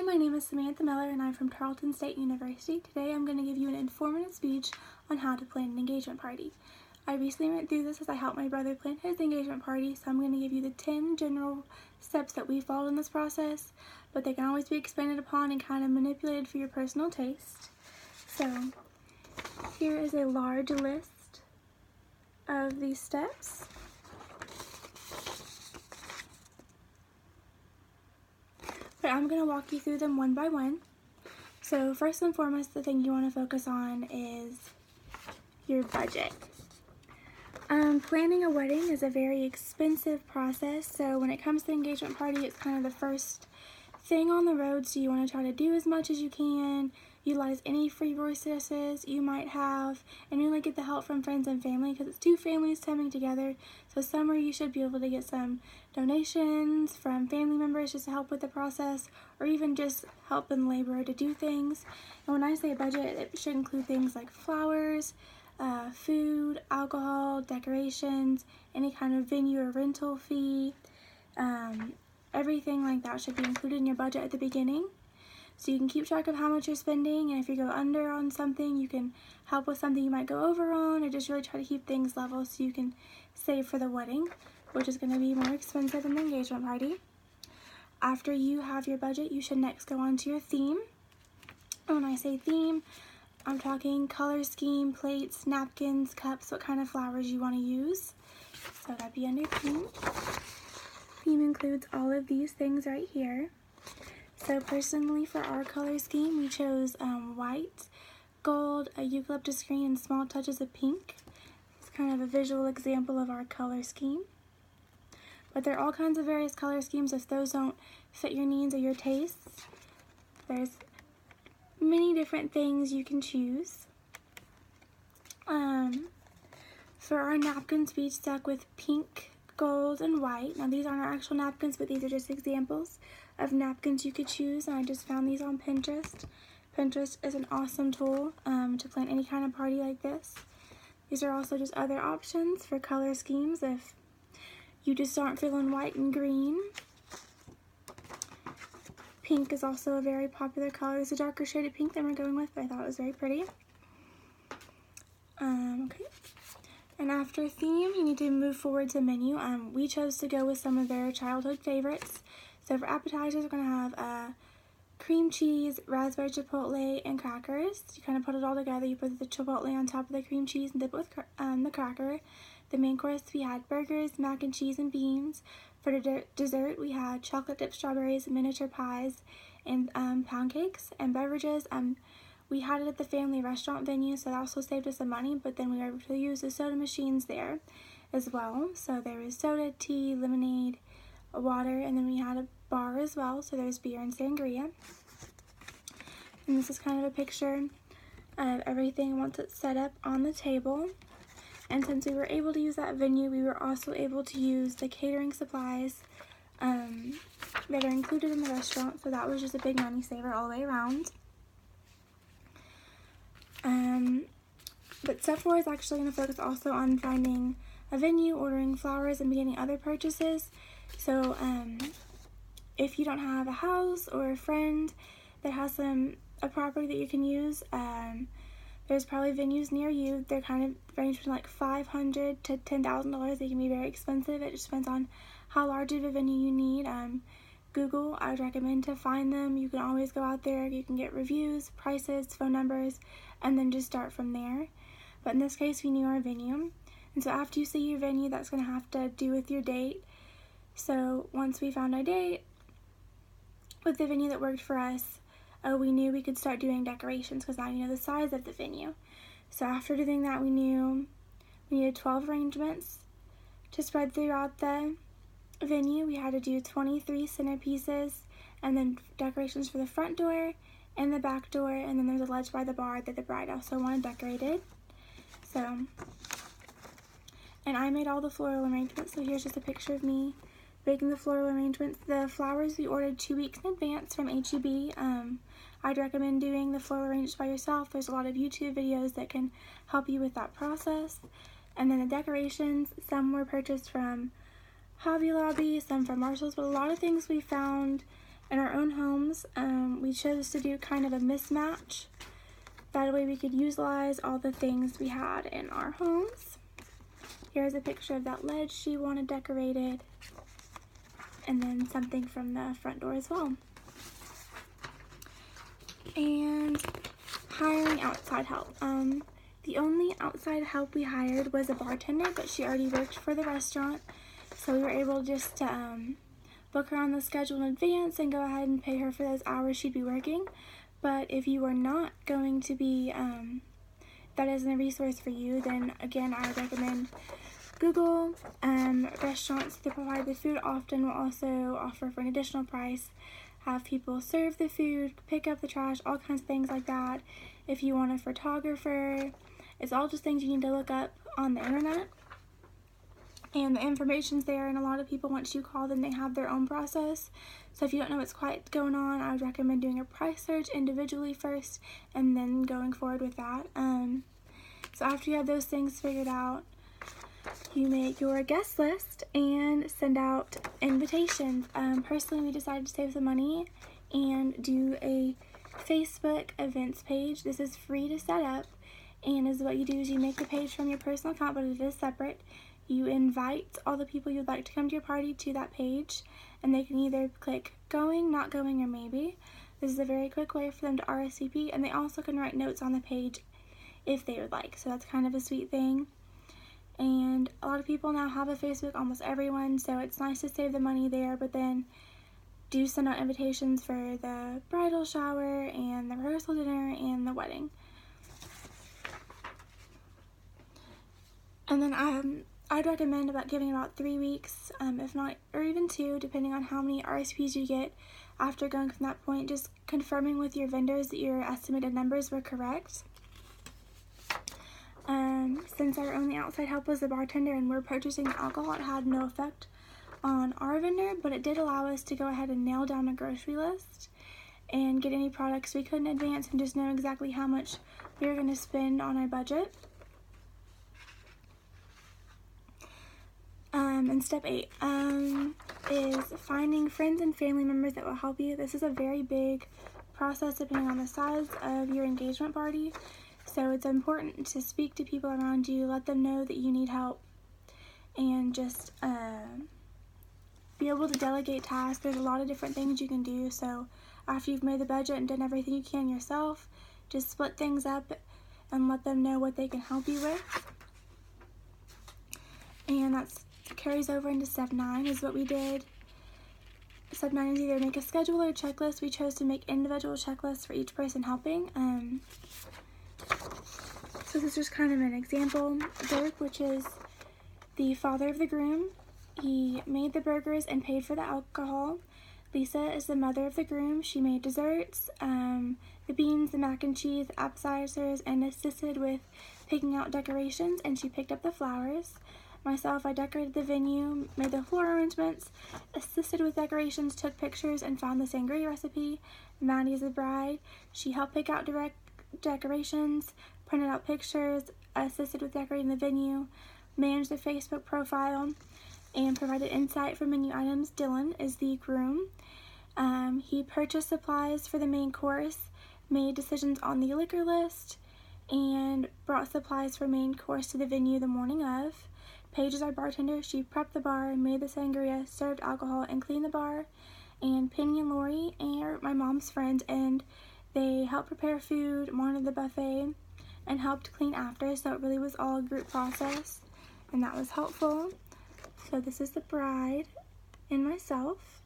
Hi, my name is Samantha Miller and I'm from Tarleton State University. Today I'm going to give you an informative speech on how to plan an engagement party. I recently went through this as I helped my brother plan his engagement party, so I'm going to give you the 10 general steps that we followed in this process, but they can always be expanded upon and kind of manipulated for your personal taste. So here is a large list of these steps. But I'm going to walk you through them one by one. So first and foremost, the thing you want to focus on is your budget. Planning a wedding is a very expensive process, so when it comes to the engagement party, it's kind of the first thing on the road, so you want to try to do as much as you can, utilize any free resources you might have, and really get the help from friends and family because it's two families coming together. So somewhere you should be able to get some donations from family members just to help with the process, or even just help in labor to do things. And when I say budget, it should include things like flowers, food, alcohol, decorations, any kind of venue or rental fee. Everything like that should be included in your budget at the beginning, so you can keep track of how much you're spending, and if you go under on something, you can help with something you might go over on, or just really try to keep things level so you can save for the wedding, which is going to be more expensive than the engagement party. After you have your budget, you should next go on to your theme. And when I say theme, I'm talking color scheme, plates, napkins, cups, what kind of flowers you want to use. So that'd be under theme. Theme includes all of these things right here. So personally, for our color scheme, we chose white, gold, a eucalyptus green, and small touches of pink. It's kind of a visual example of our color scheme. But there are all kinds of various color schemes if those don't fit your needs or your tastes. There's many different things you can choose. For our napkins, we stuck with pink, gold, and white. Now these aren't our actual napkins, but these are just examples of napkins you could choose, and I just found these on Pinterest. Pinterest is an awesome tool to plan any kind of party like this. These are also just other options for color schemes if you just aren't feeling white and green. Pink is also a very popular color. It's a darker shade of pink than we're going with, but I thought it was very pretty. Okay. And after theme, you need to move forward to menu. We chose to go with some of their childhood favorites. So for appetizers, we're going to have cream cheese, raspberry chipotle, and crackers. You kind of put it all together. You put the chipotle on top of the cream cheese and dip it with the cracker. The main course, we had burgers, mac and cheese, and beans. For dessert, we had chocolate dipped strawberries, miniature pies, and pound cakes. And beverages, we had it at the family restaurant venue, so that also saved us some money, but then we were able to use the soda machines there as well. So there was soda, tea, lemonade, water, and then we had a bar as well, so there's beer and sangria. And this is kind of a picture of everything once it's set up on the table. And since we were able to use that venue, we were also able to use the catering supplies that are included in the restaurant, so that was just a big money saver all the way around. But step 4 is actually going to focus also on finding a venue, ordering flowers, and beginning other purchases. So if you don't have a house or a friend that has a property that you can use, there's probably venues near you. They're kind of range from like $500 to $10,000. They can be very expensive. It just depends on how large of a venue you need. Google, I would recommend to find them. You can always go out there. You can get reviews, prices, phone numbers, and then just start from there. But in this case, we knew our venue. And so after you see your venue, that's going to have to do with your date. So once we found our date with the venue that worked for us, we knew we could start doing decorations because now you know the size of the venue. So after doing that, we knew we needed 12 arrangements to spread throughout the venue. We had to do 23 centerpieces, and then decorations for the front door and the back door, and then there's a ledge by the bar that the bride also wanted decorated. So, and I made all the floral arrangements, so here's just a picture of me making the floral arrangements. The flowers we ordered 2 weeks in advance from H-E-B. I'd recommend doing the floral arrangements by yourself. There's a lot of YouTube videos that can help you with that process. And then the decorations, some were purchased from Hobby Lobby, some from Marshalls, but a lot of things we found in our own homes. We chose to do kind of a mismatch. That way we could utilize all the things we had in our homes. Here's a picture of that ledge she wanted decorated, and then something from the front door as well. And hiring outside help. The only outside help we hired was a bartender, but she already worked for the restaurant, so we were able just to book her on the schedule in advance and go ahead and pay her for those hours she'd be working. But if you are not going to be, that isn't a resource for you, then again, I would recommend Google. Restaurants that provide the food often will also offer for an additional price, have people serve the food, pick up the trash, all kinds of things like that. If you want a photographer, it's all just things you need to look up on the internet. And the information's there, and a lot of people, once you call them, they have their own process. So if you don't know what's quite going on, I would recommend doing a price search individually first and then going forward with that. So after you have those things figured out, you make your guest list and send out invitations. Personally, we decided to save some money and do a Facebook events page. This is free to set up, and is what you do is you make the page from your personal account, but it is separate. You invite all the people you'd like to come to your party to that page, and they can either click going, not going, or maybe. This is a very quick way for them to RSVP, and they also can write notes on the page if they would like, so that's kind of a sweet thing. And a lot of people now have a Facebook, almost everyone, so it's nice to save the money there, but then do send out invitations for the bridal shower and the rehearsal dinner and the wedding. And then I'd recommend giving about 3 weeks, if not, or even 2, depending on how many RSVPs you get. After going from that point, just confirming with your vendors that your estimated numbers were correct. Since our only outside help was the bartender and we're purchasing the alcohol, it had no effect on our vendor, but it did allow us to go ahead and nail down a grocery list and get any products we could in advance and just know exactly how much we were going to spend on our budget. And step 8 is finding friends and family members that will help you. This is a very big process depending on the size of your engagement party. So it's important to speak to people around you, let them know that you need help, and just be able to delegate tasks. There's a lot of different things you can do. So after you've made the budget and done everything you can yourself, just split things up and let them know what they can help you with. And that carries over into step 9 is what we did. Step 9 is either make a schedule or a checklist. We chose to make individual checklists for each person helping. So this is just kind of an example. Dirk, which is the father of the groom, he made the burgers and paid for the alcohol. Lisa is the mother of the groom. She made desserts, the beans, the mac and cheese, appetizers, and assisted with picking out decorations, and she picked up the flowers. Myself, I decorated the venue, made the floor arrangements, assisted with decorations, took pictures, and found the sangria recipe. Maddie is the bride. She helped pick out decorations, printed out pictures, assisted with decorating the venue, managed the Facebook profile, and provided insight for menu items. Dylan is the groom. He purchased supplies for the main course, made decisions on the liquor list, and brought supplies for main course to the venue the morning of. Paige is our bartender. She prepped the bar, made the sangria, served alcohol, and cleaned the bar. And Penny and Lori are my mom's friends, and they helped prepare food, monitored the buffet, and helped clean after, so it really was all a group process, and that was helpful. So this is the bride and myself.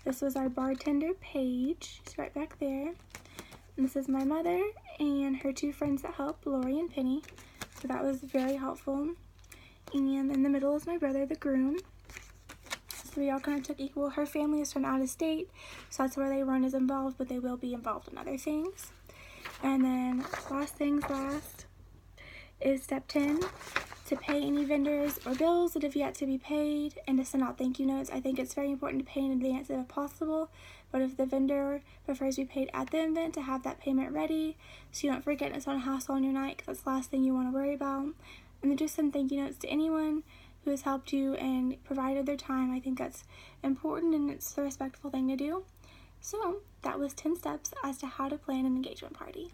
This was our bartender, Paige. She's right back there. And this is my mother and her 2 friends that helped, Lori and Penny. So that was very helpful. And in the middle is my brother, the groom. So we all kind of took equal. Her family is from out of state, so that's where they weren't as involved, but they will be involved in other things. And then last things last is step 10, to pay any vendors or bills that have yet to be paid, and to send out thank you notes. I think it's very important to pay in advance if possible, but if the vendor prefers to be paid at the event, to have that payment ready so you don't forget and it's not a hassle on your night, because that's the last thing you want to worry about. And then just send thank you notes to anyone who has helped you and provided their time. I think that's important, and it's the respectful thing to do. So that was 10 steps as to how to plan an engagement party.